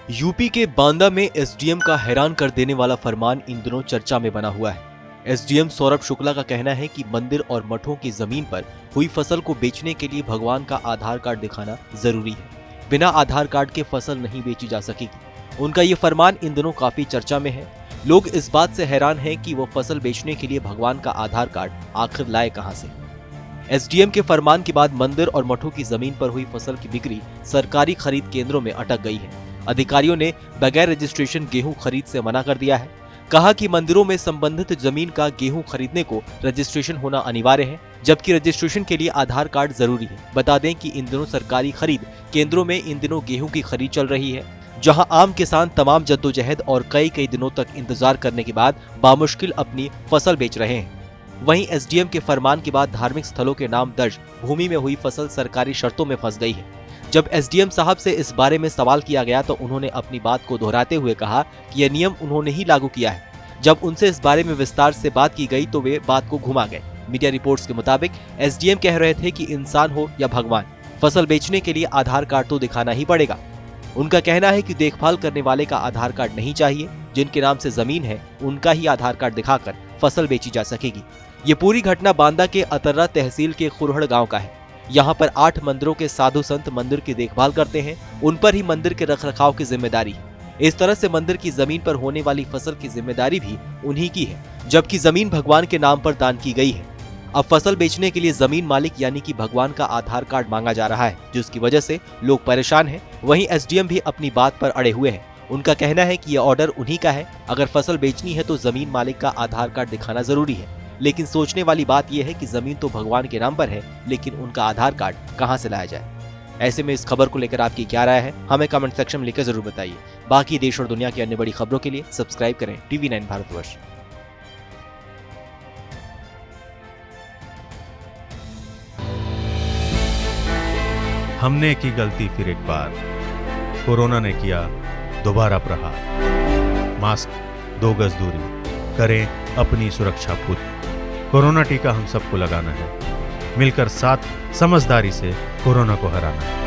UP के बांदा में SDM का हैरान कर देने वाला फरमान इन दिनों चर्चा में बना हुआ है। एसडीएम सौरभ शुक्ला का कहना है कि मंदिर और मठों की जमीन पर हुई फसल को बेचने के लिए भगवान का आधार कार्ड दिखाना जरूरी है। बिना आधार कार्ड के फसल नहीं बेची जा सकेगी। उनका ये फरमान इन दिनों काफी चर्चा में है। लोग इस बात से हैरान हैं कि वो फसल बेचने के लिए भगवान का आधार कार्ड आखिर लाए कहां से। एसडीएम के फरमान के बाद मंदिर और मठों की जमीन पर हुई फसल की बिक्री सरकारी खरीद केंद्रों में अटक गई है। अधिकारियों ने बगैर रजिस्ट्रेशन गेहूं खरीद से मना कर दिया है। कहा कि मंदिरों में संबंधित जमीन का गेहूं खरीदने को रजिस्ट्रेशन होना अनिवार्य है, जबकि रजिस्ट्रेशन के लिए आधार कार्ड जरूरी है। बता दें कि इन दिनों सरकारी खरीद केंद्रों में इन दिनों गेहूं की खरीद चल रही है, जहां आम किसान तमाम जद्दोजहद और कई दिनों तक इंतजार करने के बाद बामुश्किल अपनी फसल बेच रहे हैं। वहीं एसडीएम के फरमान के बाद धार्मिक स्थलों के नाम दर्ज भूमि में हुई फसल सरकारी शर्तों में फंस गई है। जब एसडीएम साहब से इस बारे में सवाल किया गया तो उन्होंने अपनी बात को दोहराते हुए कहा कि यह नियम उन्होंने ही लागू किया है। जब उनसे इस बारे में विस्तार से बात की गई तो वे बात को घुमा गए। मीडिया रिपोर्ट्स के मुताबिक एसडीएम कह रहे थे कि इंसान हो या भगवान, फसल बेचने के लिए आधार कार्ड तो दिखाना ही पड़ेगा। उनका कहना है कि देखभाल करने वाले का आधार कार्ड नहीं चाहिए, जिनके नाम से जमीन है उनका ही आधार कार्ड दिखाकर फसल बेची जा सकेगी। ये पूरी घटना बांदा के अतर्रा तहसील के खुरहड़ गांव का है। यहाँ पर 8 मंदिरों के साधु संत मंदिर की देखभाल करते हैं। उन पर ही मंदिर के रखरखाव की जिम्मेदारी है। इस तरह से मंदिर की जमीन पर होने वाली फसल की जिम्मेदारी भी उन्हीं की है, जबकि जमीन भगवान के नाम पर दान की गई है। अब फसल बेचने के लिए जमीन मालिक यानी कि भगवान का आधार कार्ड मांगा जा रहा है, जिसकी वजह से लोग परेशान हैं। वहीं एसडीएम भी अपनी बात पर अड़े हुए हैं। उनका कहना है कि यह ऑर्डर उन्हीं का है। अगर फसल बेचनी है तो जमीन मालिक का आधार कार्ड दिखाना जरूरी है। लेकिन सोचने वाली बात यह है कि जमीन तो भगवान के नाम पर है, लेकिन उनका आधार कार्ड कहां से लाया जाए। ऐसे में इस खबर को लेकर आपकी क्या राय है, हमें कमेंट सेक्शन में लिखकर जरूर बताइए। बाकी देश और दुनिया की अन्य बड़ी खबरों के लिए सब्सक्राइब करें TV9 भारतवर्ष। हमने की गलती फिर एक बार, कोरोना ने किया दोबारा प्रहार। मास्क, 2 गज दूरी, करें अपनी सुरक्षा खुद। कोरोना टीका हम सबको लगाना है। मिलकर साथ समझदारी से कोरोना को हराना है।